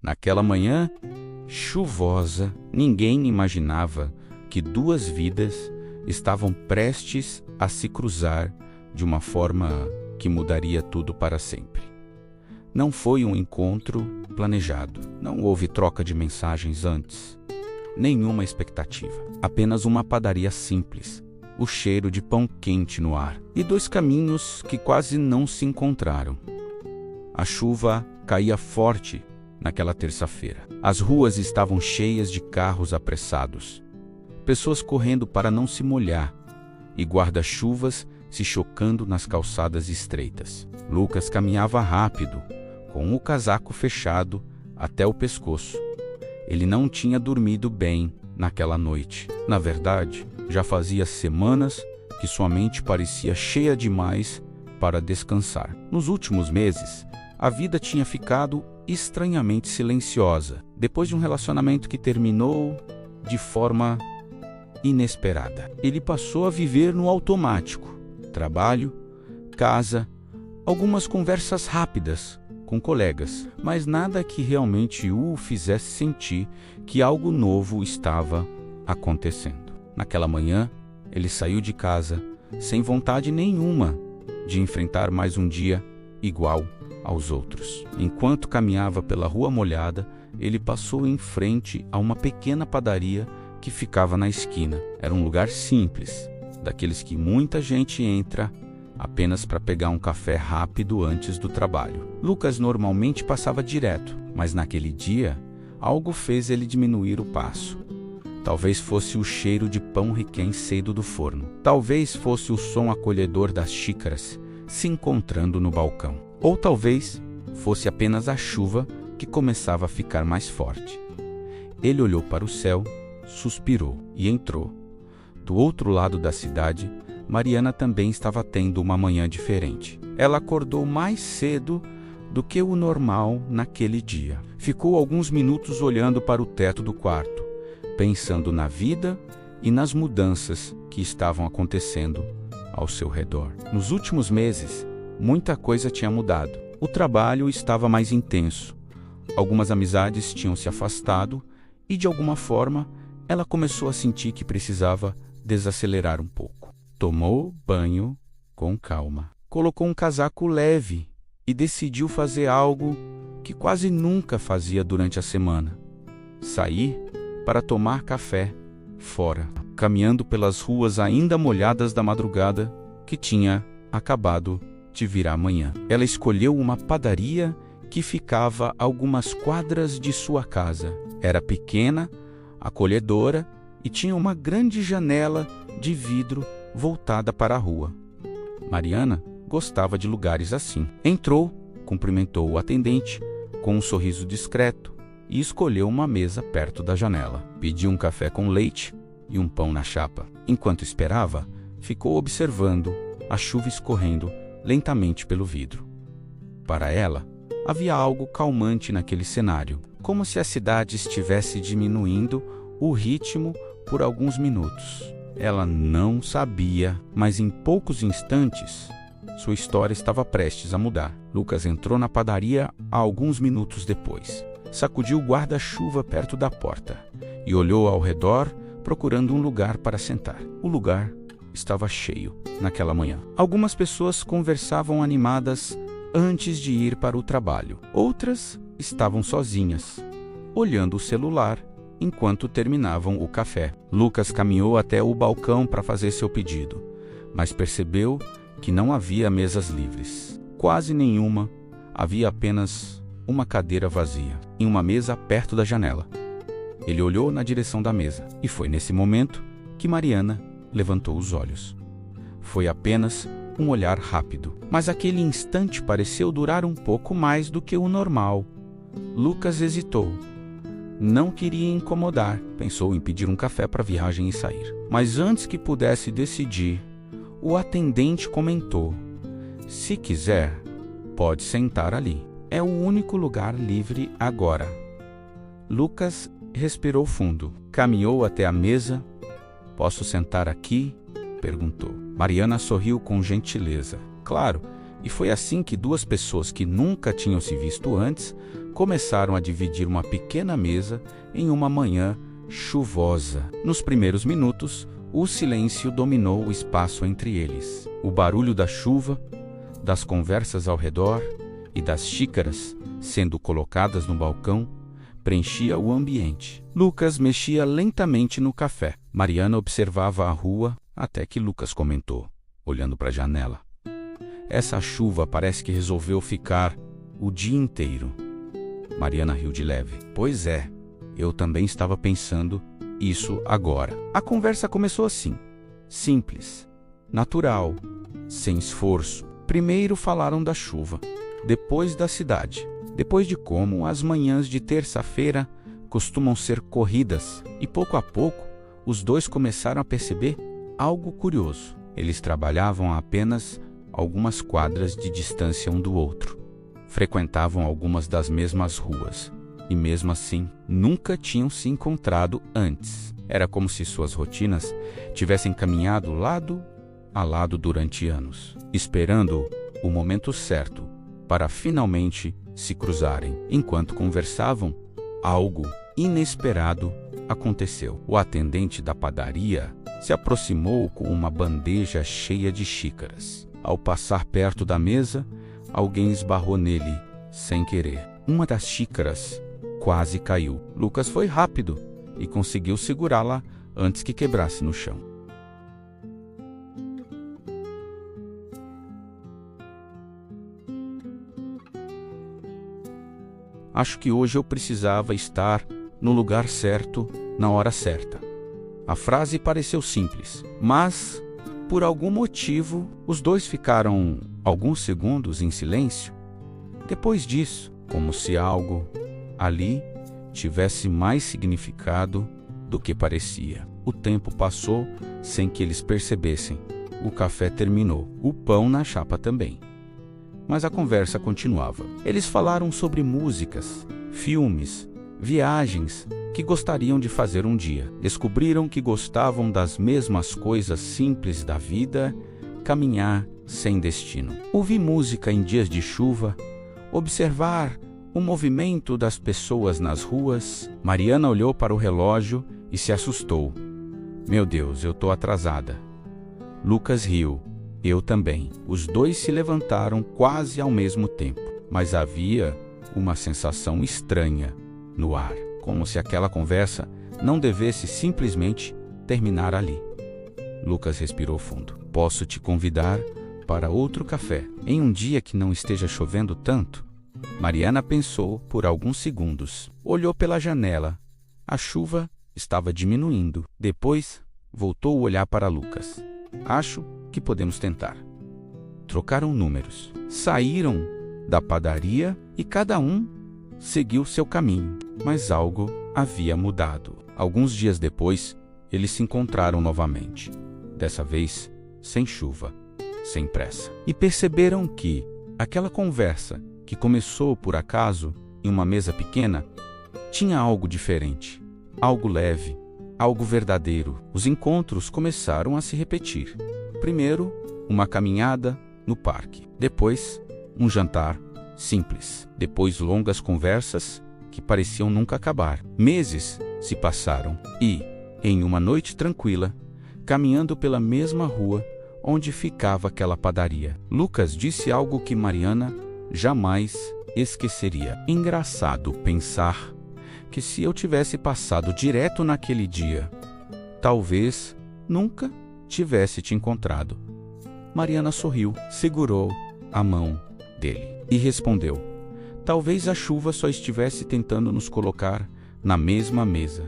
Naquela manhã chuvosa, ninguém imaginava que duas vidas estavam prestes a se cruzar de uma forma que mudaria tudo para sempre. Não foi um encontro planejado, não houve troca de mensagens antes, nenhuma expectativa, apenas uma padaria simples, o cheiro de pão quente no ar e dois caminhos que quase não se encontraram. A chuva caía forte naquela terça-feira. As ruas estavam cheias de carros apressados, pessoas correndo para não se molhar e guarda-chuvas se chocando nas calçadas estreitas. Lucas caminhava rápido, com o casaco fechado até o pescoço. Ele não tinha dormido bem naquela noite. Na verdade, já fazia semanas que sua mente parecia cheia demais para descansar. Nos últimos meses, a vida tinha ficado estranhamente silenciosa, depois de um relacionamento que terminou de forma inesperada. Ele passou a viver no automático: trabalho, casa, algumas conversas rápidas com colegas, mas nada que realmente o fizesse sentir que algo novo estava acontecendo. Naquela manhã, ele saiu de casa sem vontade nenhuma de enfrentar mais um dia igual aos outros. Enquanto caminhava pela rua molhada, ele passou em frente a uma pequena padaria que ficava na esquina. Era um lugar simples, daqueles que muita gente entra apenas para pegar um café rápido antes do trabalho. Lucas normalmente passava direto, mas naquele dia, algo fez ele diminuir o passo. Talvez fosse o cheiro de pão recém-saído do forno. Talvez fosse o som acolhedor das xícaras se encontrando no balcão. Ou talvez fosse apenas a chuva que começava a ficar mais forte. Ele olhou para o céu, suspirou e entrou. Do outro lado da cidade, Mariana também estava tendo uma manhã diferente. Ela acordou mais cedo do que o normal naquele dia. Ficou alguns minutos olhando para o teto do quarto, pensando na vida e nas mudanças que estavam acontecendo ao seu redor. Nos últimos meses, muita coisa tinha mudado. O trabalho estava mais intenso. Algumas amizades tinham se afastado e, de alguma forma, ela começou a sentir que precisava desacelerar um pouco. Tomou banho com calma. Colocou um casaco leve e decidiu fazer algo que quase nunca fazia durante a semana: sair para tomar café fora, caminhando pelas ruas ainda molhadas da madrugada que tinha acabado de virar manhã. Ela escolheu uma padaria que ficava a algumas quadras de sua casa. Era pequena, acolhedora e tinha uma grande janela de vidro voltada para a rua. Mariana gostava de lugares assim. Entrou, cumprimentou o atendente com um sorriso discreto e escolheu uma mesa perto da janela. Pediu um café com leite e um pão na chapa. Enquanto esperava, ficou observando a chuva escorrendo lentamente pelo vidro. Para ela, havia algo calmante naquele cenário, como se a cidade estivesse diminuindo o ritmo por alguns minutos. Ela não sabia, mas em poucos instantes, sua história estava prestes a mudar. Lucas entrou na padaria alguns minutos depois. Sacudiu o guarda-chuva perto da porta e olhou ao redor, procurando um lugar para sentar. O lugar estava cheio naquela manhã. Algumas pessoas conversavam animadas antes de ir para o trabalho. Outras estavam sozinhas, olhando o celular enquanto terminavam o café. Lucas caminhou até o balcão para fazer seu pedido, mas percebeu que não havia mesas livres. Quase nenhuma, havia apenas uma cadeira vazia, em uma mesa perto da janela. Ele olhou na direção da mesa, e foi nesse momento que Mariana levantou os olhos. Foi apenas um olhar rápido, mas aquele instante pareceu durar um pouco mais do que o normal. Lucas hesitou. Não queria incomodar, pensou em pedir um café para a viagem e sair. Mas antes que pudesse decidir, o atendente comentou: "Se quiser, pode sentar ali. É o único lugar livre agora." Lucas respirou fundo, caminhou até a mesa. "Posso sentar aqui?" perguntou. Mariana sorriu com gentileza. "Claro, E foi assim que duas pessoas que nunca tinham se visto antes começaram a dividir uma pequena mesa em uma manhã chuvosa. Nos primeiros minutos, o silêncio dominou o espaço entre eles. O barulho da chuva, das conversas ao redor e das xícaras sendo colocadas no balcão preenchia o ambiente. Lucas mexia lentamente no café. Mariana observava a rua até que Lucas comentou, olhando para a janela: "Essa chuva parece que resolveu ficar o dia inteiro." Mariana riu de leve. "Pois é, eu também estava pensando isso agora." A conversa começou assim, simples, natural, sem esforço. Primeiro falaram da chuva, depois da cidade, depois de como as manhãs de terça-feira costumam ser corridas, e pouco a pouco os dois começaram a perceber algo curioso. Eles trabalhavam a apenas algumas quadras de distância um do outro, frequentavam algumas das mesmas ruas e, mesmo assim, nunca tinham se encontrado antes. Era como se suas rotinas tivessem caminhado lado a lado durante anos, esperando o momento certo para finalmente se cruzarem. Enquanto conversavam, algo inesperado aconteceu. O atendente da padaria se aproximou com uma bandeja cheia de xícaras. Ao passar perto da mesa, alguém esbarrou nele sem querer. Uma das xícaras quase caiu. Lucas foi rápido e conseguiu segurá-la antes que quebrasse no chão. "Acho que hoje eu precisava estar no lugar certo, na hora certa." A frase pareceu simples, mas, por algum motivo, os dois ficaram alguns segundos em silêncio. Depois disso, como se algo ali tivesse mais significado do que parecia. O tempo passou sem que eles percebessem. O café terminou, o pão na chapa também. Mas a conversa continuava. Eles falaram sobre músicas, filmes, viagens que gostariam de fazer um dia. Descobriram que gostavam das mesmas coisas simples da vida, caminhar sem destino, ouvir música em dias de chuva, observar o movimento das pessoas nas ruas. Mariana olhou para o relógio e se assustou. "Meu Deus, eu estou atrasada." Lucas riu. "Eu também." Os dois se levantaram quase ao mesmo tempo, mas havia uma sensação estranha no ar, como se aquela conversa não devesse simplesmente terminar ali. Lucas respirou fundo. "Posso te convidar para outro café, em um dia que não esteja chovendo tanto?" Mariana pensou por alguns segundos. Olhou pela janela. A chuva estava diminuindo. Depois, voltou o olhar para Lucas. "Acho que podemos tentar." Trocaram números. Saíram da padaria e cada um seguiu seu caminho. Mas algo havia mudado. Alguns dias depois, eles se encontraram novamente. Dessa vez, sem chuva, sem pressa. E perceberam que aquela conversa, que começou por acaso em uma mesa pequena, tinha algo diferente, algo leve, algo verdadeiro. Os encontros começaram a se repetir. Primeiro, uma caminhada no parque. Depois, um jantar simples. Depois, longas conversas que pareciam nunca acabar. Meses se passaram e, em uma noite tranquila, caminhando pela mesma rua onde ficava aquela padaria, Lucas disse algo que Mariana jamais esqueceria. "Engraçado pensar que se eu tivesse passado direto naquele dia, talvez nunca tivesse te encontrado." Mariana sorriu, segurou a mão dele e respondeu: "Talvez a chuva só estivesse tentando nos colocar na mesma mesa."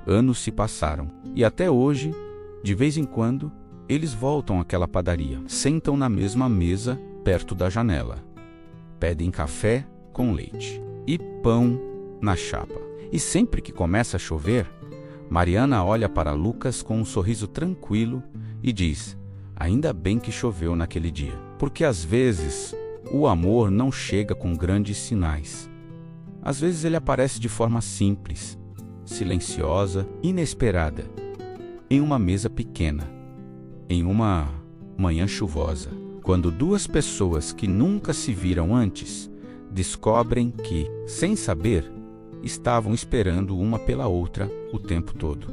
Anos se passaram e até hoje, de vez em quando, eles voltam àquela padaria, sentam na mesma mesa perto da janela, pedem café com leite e pão na chapa. E sempre que começa a chover, Mariana olha para Lucas com um sorriso tranquilo e diz: "Ainda bem que choveu naquele dia." Porque às vezes o amor não chega com grandes sinais. Às vezes ele aparece de forma simples, silenciosa, inesperada, em uma mesa pequena, em uma manhã chuvosa, quando duas pessoas que nunca se viram antes descobrem que, sem saber, estavam esperando uma pela outra o tempo todo.